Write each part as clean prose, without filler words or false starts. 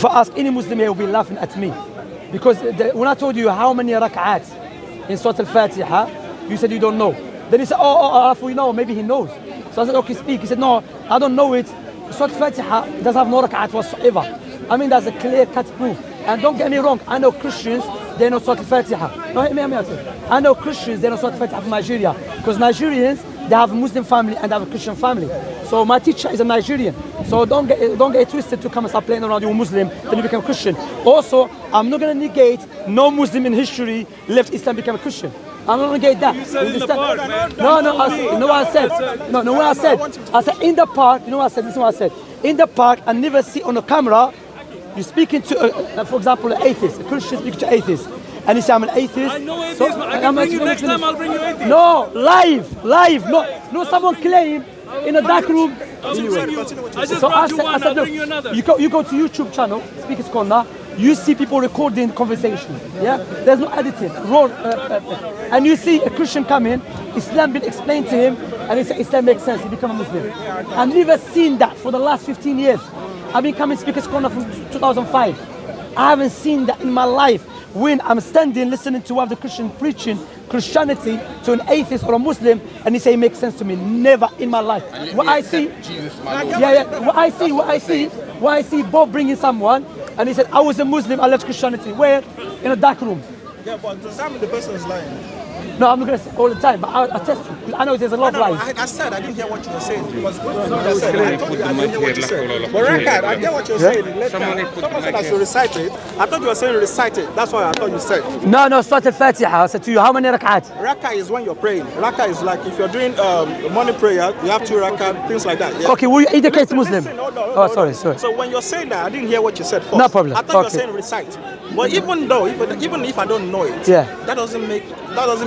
If I ask any Muslim here, will be laughing at me. Because when I told you how many rak'ats in Surah Al-Fatiha, you said you don't know. Then he said, we know, maybe he knows. So I said, okay, speak. He said, no, I don't know it. Surah Al-Fatiha doesn't have no rak'at whatsoever. I mean, that's a clear-cut proof. And don't get me wrong, I know Christians, they know Surah Al-Fatiha. No, hear me out. I know Christians, they know Surah Al-Fatiha from Nigeria. Because Nigerians, they have a Muslim family and they have a Christian family. So my teacher is a Nigerian. So don't get it twisted to come and start playing around, you're Muslim, then you become Christian. Also, I'm not going to negate no Muslim in history left Islam, became a Christian. I'm not going to negate that. You said in the park, man. No, you know what I said? No, what I said? I said in the park, you know what I said? Listen what I said. In the park, I never see on a camera, you're speaking to, for example, an atheist, a Christian speaking to an atheist. And you say, I'm an atheist. I know atheist, so, but I can bring you next time, I'll bring you atheist. No, live. No, someone claim in a dark room. I just brought you one, I'll bring you another. You go to YouTube channel, Speaker's Corner, you see people recording conversations. Yeah? There's no editing. Raw, and you see a Christian come in, Islam been explained to him, and he said Islam makes sense, he become a Muslim. I've never seen that for the last 15 years. I've been coming Speaker's Corner from 2005. I haven't seen that in my life. When I'm standing listening to one of the Christian preaching Christianity to an atheist or a Muslim, and he say it makes sense to me. Never in my life. What I see, what I see Bob bringing someone, and he said, I was a Muslim, I left Christianity. Where? In a dark room. Yeah, but does that mean the person is lying? No, I'm not going to say all the time, but I test you. I know there's a lot of lies. I said I didn't hear what you were saying. Because I told you I didn't hear what you said. But Rakad, I get what you're saying. Someone said I should recite it. I thought you were saying recite it. That's what I thought you said. No, Surah Al-Fatiha. I said to you, how many rak'at? Rakah is when you're praying. Rakah is like if you're doing morning prayer, you have 2 rakah, things like that. Yeah? Okay, will you educate Muslim? Sorry. So when you're saying that, I didn't hear what you said first. No problem. I thought you were saying recite. But even if I don't know it, that doesn't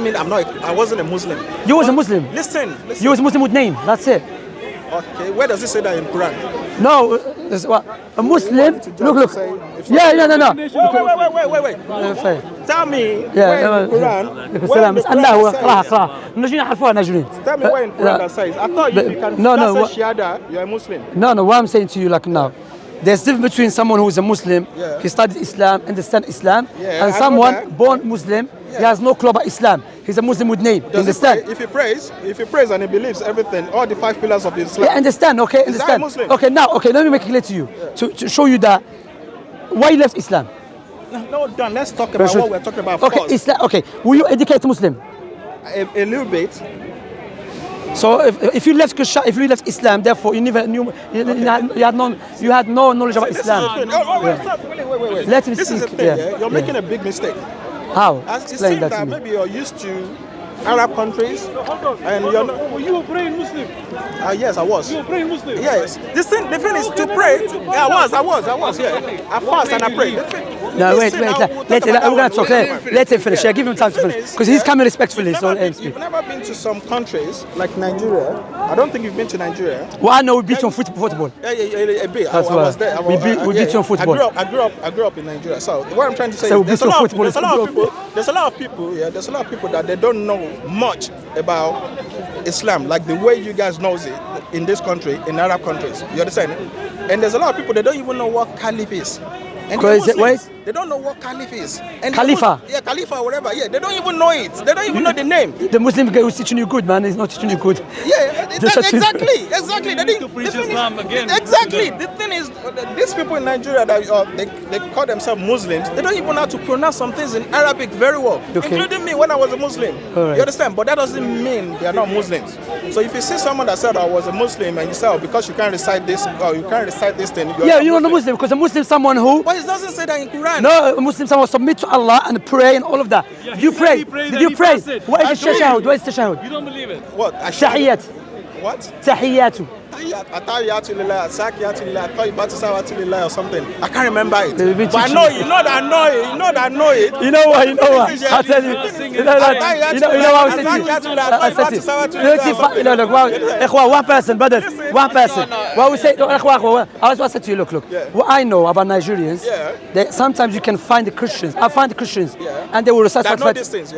mean I wasn't a Muslim. You was a Muslim. Listen. You was a Muslim with name. That's it. Okay. Where does it say that in Quran? No, a Muslim. Look. Yeah. No. Wait. Tell me where in Quran. Tell me where in Quran that says. I thought if you can say Shahada, you're a Muslim. No. What I'm saying to you like now. There's difference between someone who is a Muslim, he studied Islam, understands Islam, and someone born Muslim, he has no clue about Islam. He's a Muslim with name. You understand? If he prays and he believes everything, all the 5 pillars of Islam. Yeah, understand? Okay, understand. Okay, let me make it clear to you to show you that why you left Islam. No, done. Let's talk about what we're talking about first. Islam. Okay, will you educate a Muslim? A little bit. So if you left Islam, therefore you never knew, you had no knowledge about Islam. Wait. Let him this speak. Is the thing, You're making a big mistake. How? Explain that to me. Maybe you're used to Arab countries, and you're not. Were you a praying Muslim? Yes, I was. You were a praying Muslim? Yes. The thing is to pray. Yeah, I was. Yeah. I fast and I pray. No, wait. We're going to talk. Let him finish. Give him time to finish. Because he's coming respectfully. You've never been to some countries like Nigeria. I don't think you've been to Nigeria. Well, I know we beat you on football. Yeah, a bit. I was there. We beat you on football. I grew up in Nigeria. So what I'm trying to say is there's a lot of people that they don't know much about Islam, like the way you guys know it in this country, in Arab countries. You understand? And there's a lot of people that don't even know what caliph is. And they don't know what caliph is. And Khalifa? Khalifa or whatever. Yeah, they don't even know it. They don't even know the name. The Muslim guy who's teaching you good, man, he's not teaching you good. Yeah, exactly. To preach Islam again. Exactly. The thing is, these people in Nigeria, they call themselves Muslims, they don't even know how to pronounce some things in Arabic very well, including me when I was a Muslim. Right. You understand? But that doesn't mean they are not Muslims. So if you see someone that said I was a Muslim and you say, because you can't recite this, or you can't recite this thing, you're not a Muslim, because a Muslim is someone who... But it doesn't say that in Quran. No, a Muslim someone submit to Allah and pray and all of that. Yeah, Did you pray? What is the tashahhud? What is the tashahhud? You don't believe it. What? Tahiyyat. What? Tahiyyatu. Atahiyatu lillah, Sakiyatu lillah, Tayyibatu Salawatu lillah or something. I can't remember it. But I know it. You know that I know it. You know what? I'll tell you. You know what I said to you? One person, brothers. One person. What we say, I said to you, look. What I know about Nigerians, sometimes you can find the Christians. I find the Christians, and they will recite.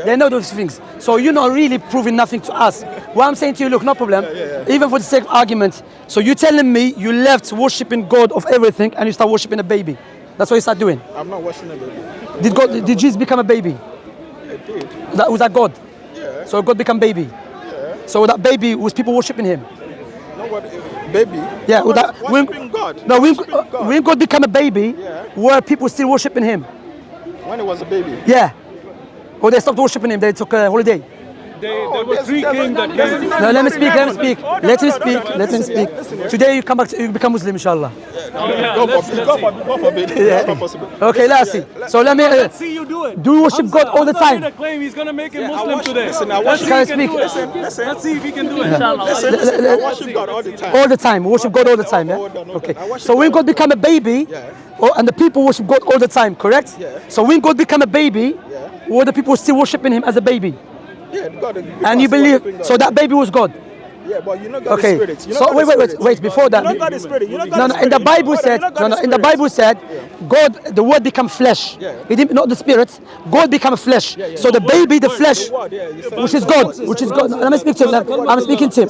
They know those things. So you're not really proving nothing to us. What I'm saying to you, look, no problem. Even for the sake of argument. So you're telling me you left worshipping God of everything and you start worshipping a baby? That's what you start doing. I'm not washing a baby. Did Jesus become a baby? It did. Was that God? Yeah. So God became baby. Yeah. So that baby was people worshiping him. No, what? Baby? Yeah. He was That, worshiping God. No, Worshiping God. when God became a baby, Yeah. were people still worshiping him? When he was a baby. Yeah. Or they stopped worshiping him. They took a holiday. There were three kings that came. No, let me speak. Let him speak. Today you come back. You become Muslim, inshallah. God forbid. That's not possible. Okay, let's see. So let me. Let's see you do it. Do you worship God all the Hamza made time? a claim he's gonna make him I Muslim worship- today. listen, I Let's worship- see if he Can I can do it. Listen. Let's see if he can do it. Listen, I worship God all the time. All the time. Worship God all the time. Yeah. Hold on. Okay. I worship So when God. God became a baby, Yeah. and the people worship God all the time, correct? Yeah. So when God became a baby, Yeah. were the people still worshiping him as a baby? Yeah, God. And you believe? So that baby was God. Yeah, but you know God Okay. is spirit. You know So God is wait. spirit. Before that. You know God is spirit. You know God No, is no. spirit. In the You know- Bible hold on, said, you know God no, is in the spirit. Bible said, God, the Word become flesh. Yeah. It didn't, not the spirit. God become flesh. Yeah. So the baby, the flesh, The word, yeah, you said- which is God, Let me speak to him. I'm speaking to him.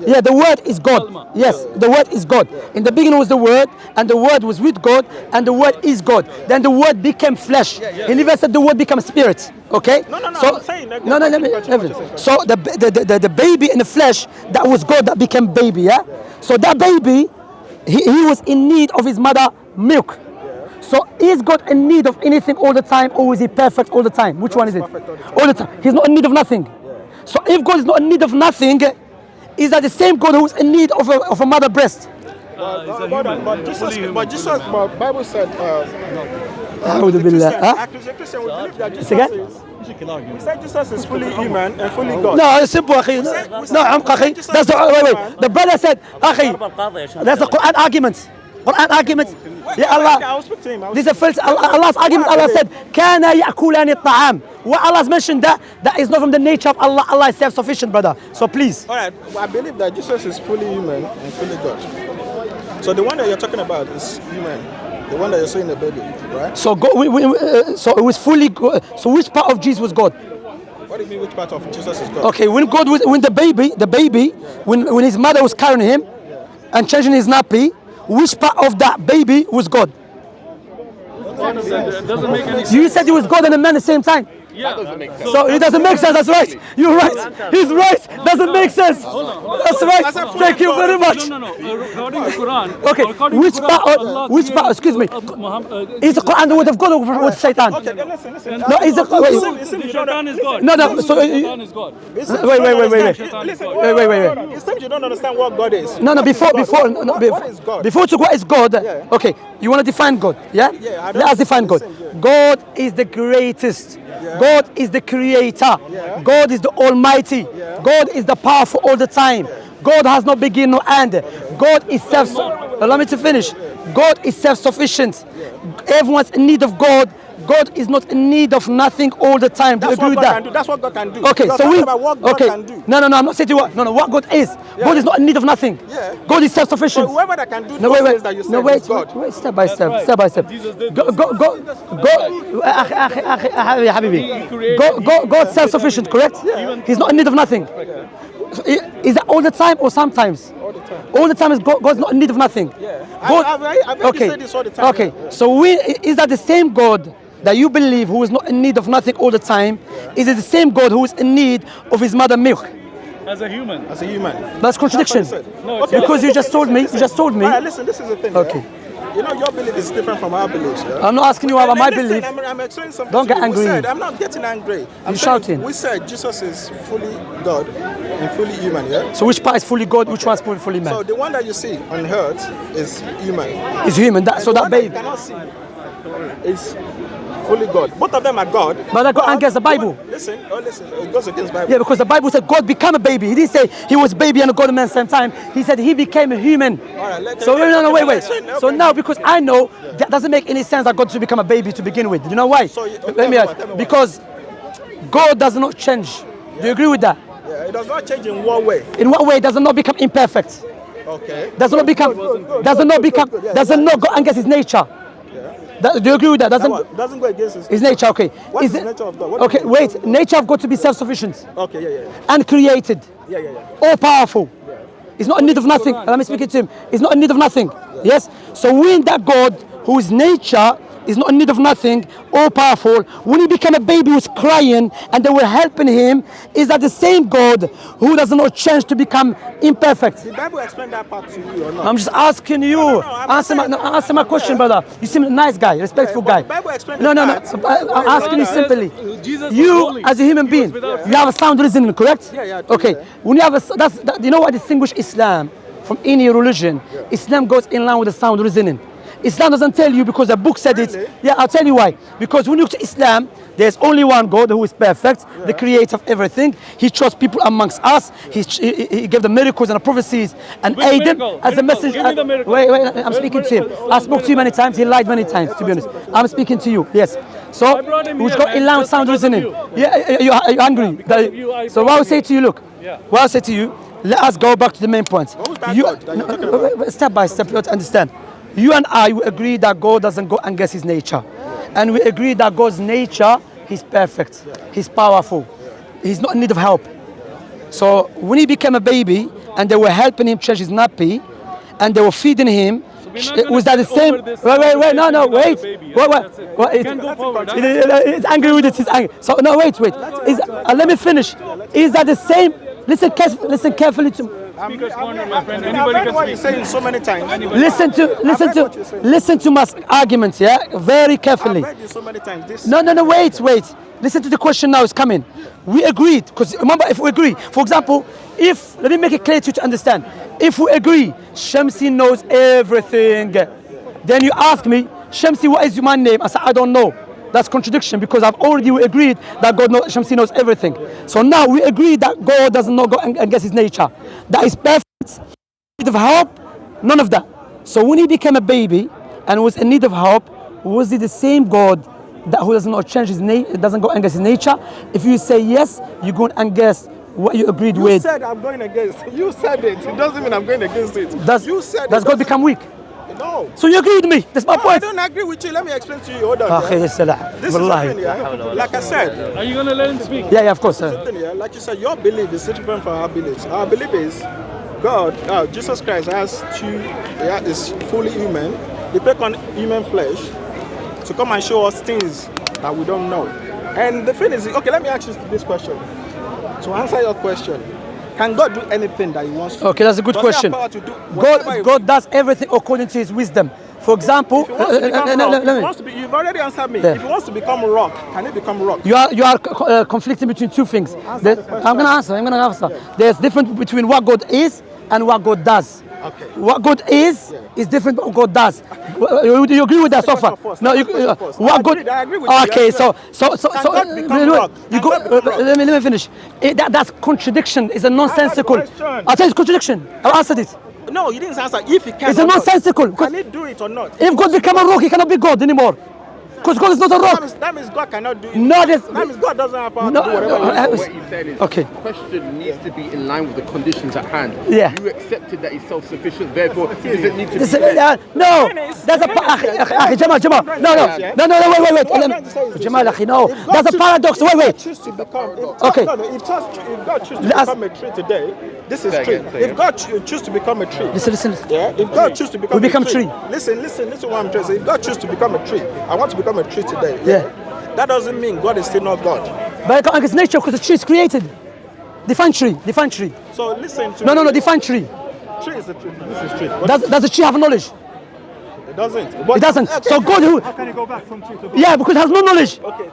Yeah, the Word is God. Yes, the Word is God. In the beginning was the Word, and the Word was with God, and the Word is God. Then the Word became flesh. He never said the Word became spirit. Okay? No, So, I'm saying that- no, let me. continue. So the baby in the flesh, that was God that became baby. Yeah. So that baby, he was in need of his mother milk. So is God in need of anything all the time, or is he perfect all the time? Which one is it? perfect all the time. All the time. He's not in need of nothing. So if God is not in need of nothing, is that the same God who is in need of a mother breast? But Jesus, but Bible said, A'udhu billah. Huh? as a Christian, we believe that Jesus Again? is. We said Jesus is fully human and fully God. No, it's simple, akhi. No, عمق, akhi. That's the wait. The brother said, akhi, that's the Quran argument. Yeah, Allah. I'll speak to him. This is the first Allah's argument. Allah said, "Kana ya'kulani at-ta'am." What Allah's mentioned that is not from the nature of Allah. Allah is self-sufficient, brother. So please. All right, I believe that Jesus is fully human and fully God. So the one that you're talking about is human. The one that you're saying the baby, right? So so it was fully God. So which part of Jesus was God? What do you mean which part of Jesus is God? Okay, when the baby, when his mother was carrying him and changing his nappy, which part of that baby was God? It doesn't make any sense. You said he was God and a man at the same time. Yeah. So it doesn't make sense. That's right. You're right. He's right. Doesn't make sense. That's right. Thank you very much. No. According to Quran. Okay, according which to Quran, part? Which part? Excuse me. Is the Quran the word of God or with Satan? Okay, then listen. No, is the Shaitan is God. No. So Shaitan is God. wait. Listen, Wait. it seems you don't understand what God is. No. What is Before What is God? before to what is God? Yeah. Okay, you want to define God? Yeah. Yeah, I don't Let us define God. understand, yeah. God is the greatest. God is the creator. Yeah. God is the almighty. God is the powerful all the time. God has no beginning nor end. God is allow me to finish. God is self-sufficient. Everyone's in need of God. God is not in need of nothing all the time. Do you That's agree what with God that? can do. That's what God can do. Okay, You're so talking about what God can do. No, I'm not saying to you what. No, what God is. God is not in need of nothing. Yeah. God is self-sufficient. So whoever that can do No, those wait, things that you said is God. wait, step by step, right. step by step. Jesus did Go, يا حبيبي. God's self-sufficient, correct? He's not in need of nothing. So, is that all the time or sometimes? All the time. All the time is God's not in need of nothing. Yeah. God, I've heard you say this all the time. Okay, so is that the same God that you believe who is not in need of nothing all the time? Is it the same God who is in need of his mother milk? As a human. As a human. That's contradiction. That's what he said. No, it's Because you just told me. All right, listen, this is the thing. Okay. Yeah? You know, your belief is different from our beliefs. Yeah? I'm not asking you about my Listen, belief. I'm explaining something. Don't to get you. angry. I'm not getting angry. I'm You're saying shouting. We said Jesus is fully God and fully human, yeah? So which part is fully God? Which one is fully man? So the one that you see on earth is human. Is human. And So the that one that you babe. cannot see is fully God. Both of them are God. But that goes against the Bible. Listen, it goes against the Bible. Yeah, because the Bible said God became a baby. He didn't say he was baby and a God man at the same time. He said he became a human. All right, let's So wait. Okay. So now, because I know that doesn't make any sense that God should become a baby to begin with. You know why? So Let me ask. tell me why. Because God does not change. Do you agree with that? Yeah, it does not change in one way. In what way does it not become imperfect? Okay. Does not become. Does not go against his nature. Do you agree with that? Doesn't go against His nature, okay. What is the nature of God? What Okay, is the wait. Nature of God to be self-sufficient Okay, yeah. and created, Yeah. all powerful. He's not in need of nothing. Let me speak it to him. He's not in need of nothing. Yes. So when that God whose nature is not in need of nothing, all powerful. When he became a baby, he was crying and they were helping him. Is that the same God who does not change to become imperfect? The Bible explained that part to you or not? I'm just asking you. Answer my question, brother. You seem a nice guy, respectful guy. The Bible explained No. that. I'm asking you simply. Jesus was You, holy. as a human being, you have a sound reasoning, correct? Yeah, I do, Okay. yeah. When you have you know what distinguishes Islam from any religion? Islam goes in line with the sound reasoning. Islam doesn't tell you because the book said Really? it. Yeah, I'll tell you why. Because when you look to Islam, there's only one God who is perfect, the creator of everything. He chose people amongst us. He gave the miracles and the prophecies and Which aided miracle? as a Miracle. message. Give me the miracle. Wait, I'm speaking to him. I spoke to you many times. He lied many times, to be honest. I'm speaking to you, yes. So, I brought him which here, go man, in line with just sound because of reasoning. you. Yeah, you're angry. because of you, I So brought what I him would say here. to you, look, Yeah. what I say to you, let us go back to the main point. What was that God that you're talking about? Wait, step by step, you have to understand. You and I, we agree that God doesn't go against his nature. And we agree that God's nature, he's perfect. He's powerful. He's not in need of help. So when he became a baby and they were helping him change his nappy and they were feeding him, we're not gonna was that the skip same? over this No, conversation wait. about Wait. the baby. Wait. That's it. Wait. You can go forward. He's angry with it. He's angry. So no, wait. Let me finish. Is that the same? Listen carefully to. Speaker's corner, my friend. I've Anybody heard what can you're speak. saying so many times. Listen to my arguments. Yeah, very I've carefully. heard this so many times. This No. Wait. Listen to the question now. It's coming. We agreed because remember, if we agree, for example, let me make it clear to you to understand. If we agree, Shamsi knows everything. Then you ask me, Shamsi, what is my name? I said, I don't know. That's contradiction because I've already agreed that Shamsi knows everything. So now we agree that God does not go against his nature. That is perfect. Need of help, none of that. So when he became a baby and was in need of help, was he the same God that who does not change his nature, doesn't go against his nature? If you say yes, you're going against what you agreed you with. said I'm going against. You said it. It doesn't mean I'm going against it. Does God become weak? No. So you agree with me? That's my No, I point. don't agree with you. Let me explain to you. Hold on. أخي yeah. السلام. This is the thing, والله. yeah. Like I said, Are you going to let him speak? Yeah, of course. the thing, yeah. Like you said, your belief is different from our beliefs. Our belief is God, Jesus Christ is fully human. He took on human flesh to come and show us things that we don't know. And the thing is, okay, let me ask you this question. To answer your question, can God do anything that he wants to? Okay, that's a good Does he have question. power to do whatever he God does everything according to his wisdom. For example, If he wants to become rock, if he let wants to be, you've already answered me. Yeah. If he wants to become rock, can he become rock? you are conflicting between two things. I'm going to answer. There's difference between what God is and what God does. Okay. What God is different from what God does. You agree with that so far? No, what God. I agree with you. Okay, so Can God become rock? you Can go. God become rock? Let me finish. That's contradiction. It's a nonsensical. question. I'll tell you it's contradiction. I answered it. No, you didn't answer. If he can, It's a or not. nonsensical. Can he do it or not? If God become a rock, he cannot be God anymore. Because God is not a rock. That means God cannot do it. No, That means God doesn't have power No, to do whatever he no, wants. What he said is Okay. the question needs to be in line with the conditions at hand. Yeah. You accepted that he's self-sufficient, therefore he doesn't need to be This led. no, that's a Jamal. No, wait. Jamal, no, that's a paradox. Wait. Choose to become, Okay. if God choose to Let's- become a tree today, this is Say tree. again, say If God choose to become a tree, Listen. yeah. If God choose to become We become a tree, tree. Listen what I'm trying to say. If God choose to become a tree, I want to become a tree today. Yeah. That doesn't mean God is still not God. But it's nature because the tree is created. Define tree. So listen to No, define tree. Tree is a tree. This is tree. What Does the tree have knowledge? It doesn't. It doesn't. So God who? How can you go back from tree to God? Yeah, because it has no knowledge. Okay.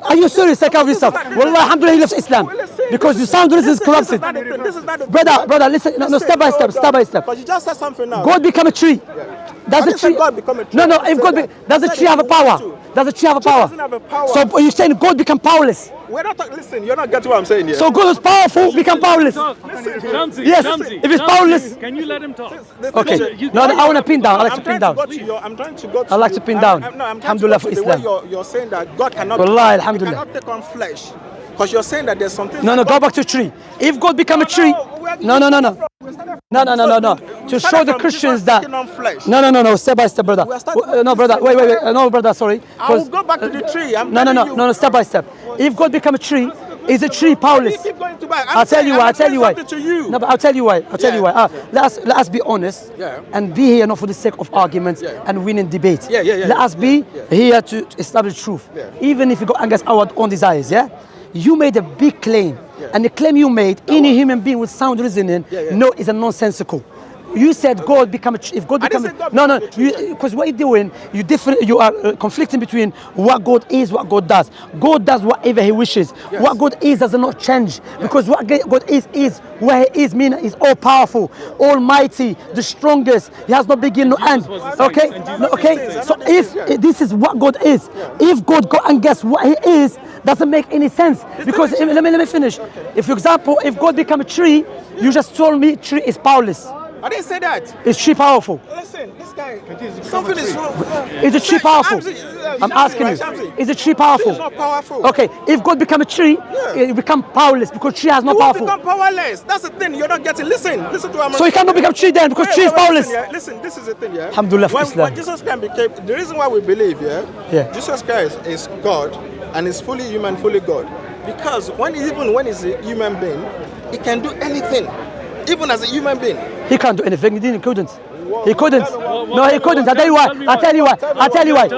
Are you serious? Take care of yourself. Wallah, alhamdulillah, he loves Islam. Because your sound is corrupted. This is not the Brother, listen. No, step by step. But you just said something now. God become a tree. Does I the didn't say tree? God become a tree. No. I didn't If say God, that. does the I said tree have a if he wants power? to. Does the tree have a Tree power? doesn't have a power. So you're saying God become powerless? We're not talking. Listen, you're not getting what I'm saying here. So God is powerful, become powerless. Shamsi, Yes, Shamsi, if it's Shamsi, powerless- Can you let him talk? Okay. No, I want to pin down. I like to pin down. I'm trying to go to I like to pin down. I'm trying Alhamdulillah to go for to the way Islam. you're saying that God cannot. Wallahi, He alhamdulillah. cannot take on flesh. Because you're saying that there's something. No, go back to tree. If God become a tree, no. To show the Christians that. No. Step by step, brother. No, brother. Wait. No, brother. Sorry. I will go back to the tree. No. Step by step. If God become a tree, Is a tree powerless? You keep going to buy. I'll tell you why. I'll tell you why. To you. No, but I'll tell you why. I'll tell you why. Let us be honest. Yeah. And be here not for the sake of arguments and winning debate. Let us be here to establish truth. Even if you go against our own desires. Yeah. You made a big claim, and the claim you made, any human being with sound reasoning, no, is a nonsensical. You said God become a if God become no, because what you're doing, you are conflicting between what God is, what God does. God does whatever He wishes. What God is does not change, because what God is where He is, meaning He's all powerful, almighty, the strongest. He has no beginning, no end. Okay, okay. So if this is what God is, if God go and guess what He is, doesn't make any sense. Because let me finish. If, for example, if God become a tree, you just told me tree is powerless. I didn't say that. Is tree powerful? Listen, this guy. Something is wrong. Is the tree powerful? I'm asking you. Is the tree powerful? It's not powerful. Okay, if God become a tree, it become powerless because tree has no powerful. It will become powerless. That's the thing. You're not getting. Listen to what I'm saying. So he cannot become tree then because tree is powerless. Listen, this is the thing, yeah. Alhamdulillah for Islam. When Jesus Christ became, the reason why we believe, Jesus Christ is God and is fully human, fully God. Because even when he's a human being, he can do anything. Even as a human being. He can't do anything. He couldn't. He couldn't. No, he couldn't. I'll tell you why. I'll tell you why.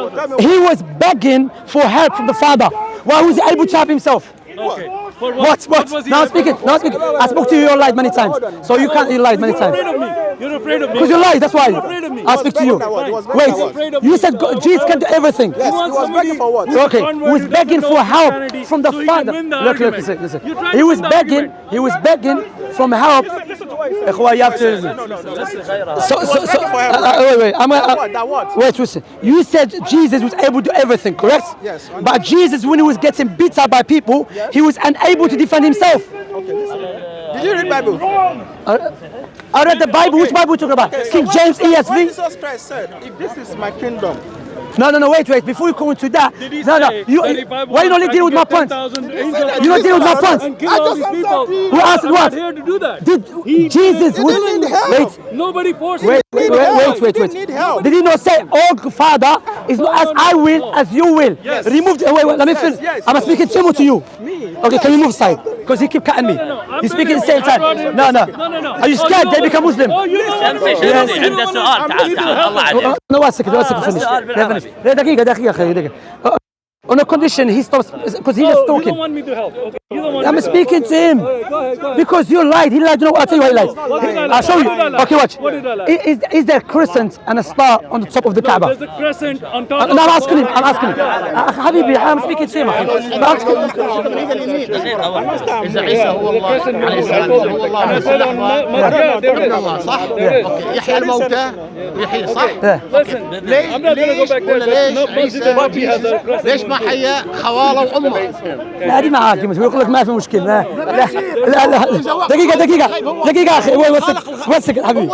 He was begging for help from the Father. Why was he able to help himself? Okay. What? Now speaking. I spoke to you, you lied many times. So you can't, you lied many times. You're afraid of me. Because you lied, that's why. I speak to you. Wait, you said Jesus can do everything. Yes, he was begging for what? Okay, he was begging for help from the Father. Look, listen. He was begging from help. You have to wait, listen. You said Jesus was able to do everything, correct? Yes. But Jesus, when he was getting beaten by people, he was unable to defend himself. Okay, listen. Did you read Bible? I read the Bible. Which Bible are you talking about? King James ESV? When Jesus Christ said, if this is my kingdom. No, wait. Before you go into that, why you don't deal with my point? You don't deal with my point. Who asked what? Here to do that. Jesus was Nobody forced wait. Need help. Did he not say, "Oh Father, is not as I will, as you will"? Yes. Remove. Wait. Let me finish. Yes. I'm speaking to you. Me. Okay, can you move aside? Because he keep cutting me. You speaking at the same time. No. Are you scared they become Muslim? عنده سؤال تعال الله عليك. No, one second, finish. دقيقة. On a condition he stops, because he's just You talking. don't want me to help. Okay. You don't want I'm me to speaking to him. Go ahead. Because you lied. He lied. You know what? I'll tell you why he lied. What did I lie? I'll show you. What did I lie? Okay, watch. What did I lie? Is there a crescent and a star on the top of the Kaaba? There's a crescent on top No, of I'm asking him. Habibi, I'm speaking to him. إذا عيسى هو الله عليه السلام هو الله صح؟ يحيى الموتى ويحيي صح؟ Listen, I'm not going to go back there. There's no Masjid al-Nabi has a crescent. ليش ما حيا خوالة وأمه؟ لا هذه معاك يقول لك ما في مشكلة. لا دقيقة أخي. وين حبيبي.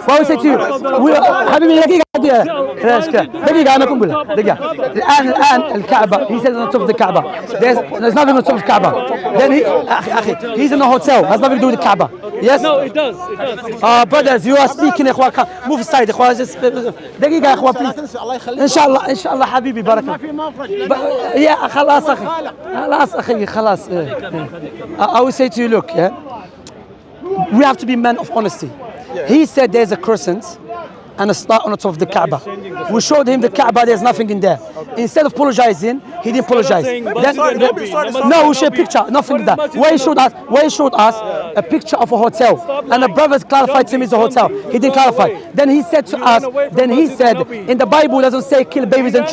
What was it to you? حبيبي دقيقة أنا أقول لك دقيقة. الآن الكعبة. He said on top of the Kaaba. There's nothing on top of the Kaaba. Then أخي, he's in a hotel. Has nothing to do with the Kaaba. Yes. No, it does. Brothers, you are speaking. إخوان, move aside. إخوان, دقيقة إخوان. إن شاء الله حبيبي بارك الله. يا خلاص أخي خلاص. I will say to you, look, we have to be men of honesty. He said there's a crescent and a star on the top of the Kaaba. We showed him the Kaaba, there's nothing in there. Instead of apologizing, he didn't apologize. No, we showed a picture, nothing in that. Where he showed us a picture of a hotel. And the brothers clarified to him it's a hotel. He didn't clarify. Then he said to us, in the Bible it doesn't say kill babies and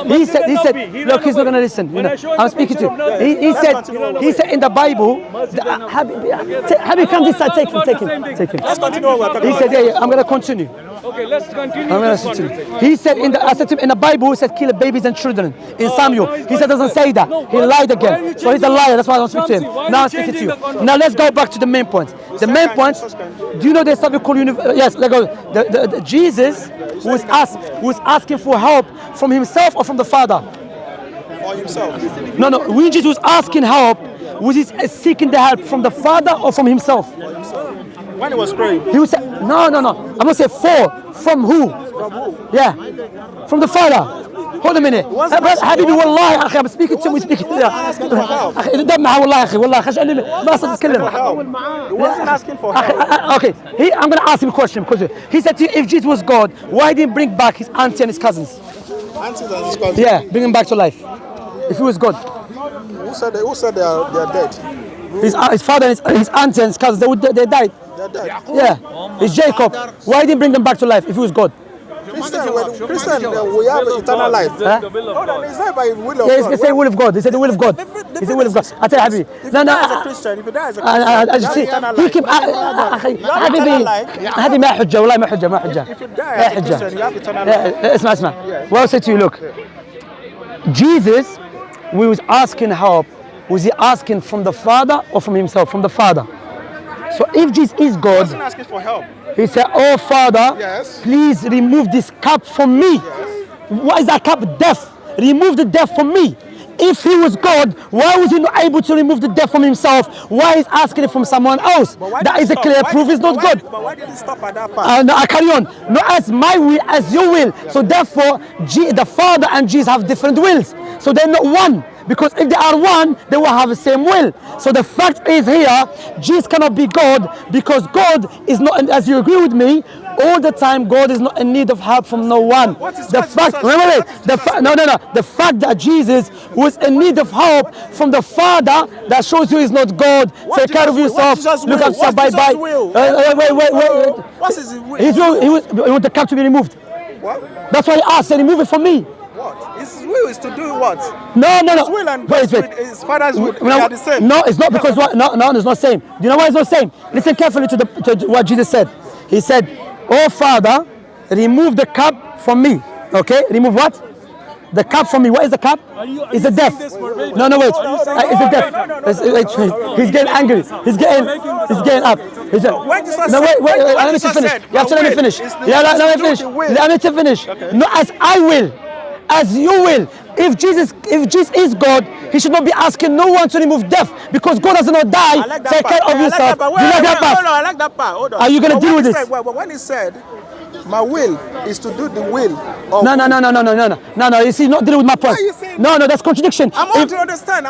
He said, look, he's not going to listen. I'm speaking to him. He said in the Bible, Habib, come this side, take him. Let's continue. He said, I'm going to continue. Okay, let's continue. I'm going to continue. He said in the Bible, he said kill babies and children. In Samuel, he said doesn't say that. He lied again. So he's a liar. That's why I don't speak to him. Now I'm speaking to you. Now let's go back to the main point. The main point. Do you know there's something called yes? Let's go. The Jesus was asking for help from himself or from the Father. For himself. No. When Jesus was asking help, was he seeking the help from the Father or from himself? When he was praying. He would say, no. I'm going to say for. From who? From who? Yeah. From the Father. Hold a minute. حبيبي والله أخي I'm speaking to him. Speaking. أخي دمع والله أخي والله خش ما أصدق أتكلم. He wasn't asking for help. Okay. I'm going to ask him a question because he said to you, if Jesus was God, why didn't he bring back his auntie and his cousins? Aunties and his cousins. Yeah, bring him back to life. If he was God. Who said they are dead? His father and his auntie and his cousins, they died. They're dead. Yeah. It's Jacob. Why didn't he bring them back to life if he was God? Christian, we have eternal life. Huh? Hold on, it's not by will of Yeah, God. it's the will of God. They said the will of God. It's the will of God. I tell you, Habibi. If you die as a Christian, if you die as a Christian, you have eternal he life. keep Habibi. هذه ما حجة والله ما حجة ما حجة. If you die as a Christian, you have eternal life. اسمع. Well said to you. Look, Jesus, we was asking help. Was he asking from the Father or from himself? From the Father. So if Jesus is He God, wasn't asking for help. he said, "Oh Father, Yes. please remove this cup from me." Why is that cup? Death. Remove the death from me. If he was God, why was he not able to remove the death from himself? Why is asking it from someone else? That is a clear proof he's not God. But why did he stop at that part? I carry on. Not as my will, as your will. So therefore, the Father and Jesus have different wills. So they're not one. Because if they are one, they will have the same will. So the fact is here, Jesus cannot be God because God is not, as you agree with me, all the time God is not in need of help from no one. The fact that Jesus was in need of help from the Father, that shows you he's not God. Take care of yourself. Look at yourself. Bye bye. Wait. What's his will? He want the cup to be removed. What? That's why he asked, and remove it from me. What? His will is to do what? No. His will and his father's will, they are the same. No, it's not because what? No, it's not the same. Do you know why it's not the same? Listen carefully to what Jesus said. He said, "Oh Father, remove the cup from me." Okay, remove what? The cup from me. What is the cup? It's the death. No, wait. It's the death. He's getting angry. He's getting up. Wait. Let me finish. You have to let me finish. Yeah, let me finish. Let me finish. Not as I will, as you will. If Jesus is God, he should not be asking no one to remove death because God does not die. Take care of yourself. You like that part? No, I like that part. Hold on. Are you going to deal with this? When he said, my will is to do the will of... No. You see, not dealing with my point. No, that's contradiction. I want to understand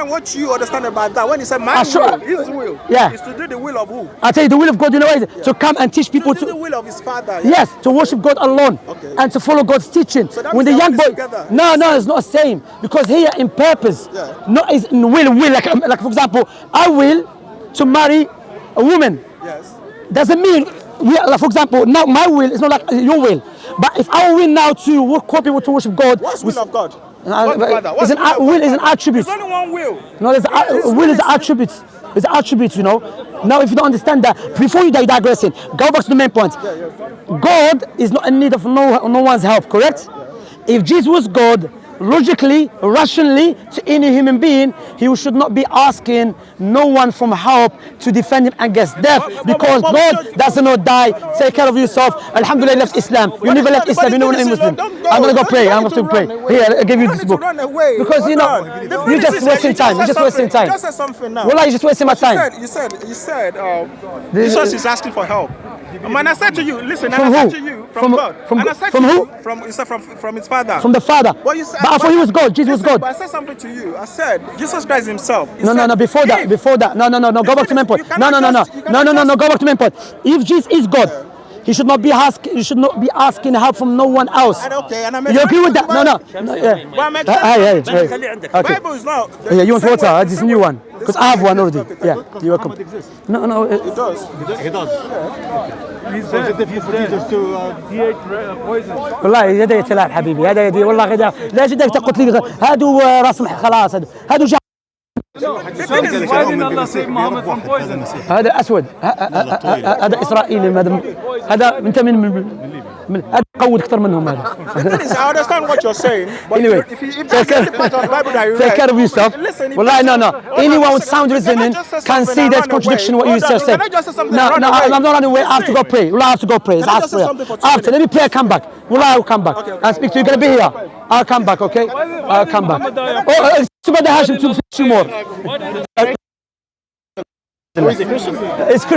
what you understand about that. When he said my will, his will, is to do the will of who? I tell you, the will of God, you know what it is? To come and teach people to do the will of his Father. Yes, to worship God alone and to follow God's teaching. So that when the means young boy, no, it's not the same because here in purpose, not is in will. Like for example, I will to marry a woman. Yes. Doesn't mean. Like for example, now my will is not like your will. But if I will now to call people to worship God, what's will of God? Will is an attribute. There's only one will. No, will is an attribute. It's an attribute, you know. Now, if you don't understand that, before you digressing, go back to the main point. God is not in need of no one's help, correct? If Jesus was God, logically, rationally, to any human being, he should not be asking no one from help to defend him against death because God does not die. Take care of yourself. Alhamdulillah, left Islam. You never left Islam. You know a Muslim. I'm going to go pray. I'm going to pray. Here, I give you this book. Because, you know, you're just wasting time. You're just wasting time. Just say something now. Wallah, you're just wasting my time. You said, Jesus is asking for help. When I said to you, listen, from and I who? said to you, from God. From and I said from to who? You, from his Father. From the Father. But you said, I thought he was God. Jesus was God. But I said something to you. I said Jesus Christ himself. No. Before that. No. Go back to main point. No. Go back to main point. If Jesus is God, he should not be asking help from no one else. You agree with that? No. Okay. Bible is not. Yeah, you want water? This new one. Because I have one already. Yeah, you're welcome. No. It does. He does. He's if Jesus to poison. والله يدي تلعب حبيبي هذا يدي والله غدا لا جدك تقول لي هادو راس خلاص هادو Why didn't Allah save Muhammad from poison? هذا اسود هذا اسرائيلي هذا انت من هذا قود اكثر منهم هذا. I understand what you're saying, but anyway, if that's the part of the Bible that you read, take care of yourself. Well, no. Anyone with sound reasoning can see there's contradiction what you just said. No, I'm not running away. I have to go pray. Well, I have to go pray. Ask prayer. After, let me pray. I come back. Well, I will come back and speak to you. You're gonna be here. I'll come back. Okay? I'll come back. Oh, it's too bad. I have to more. Is he Christian? It's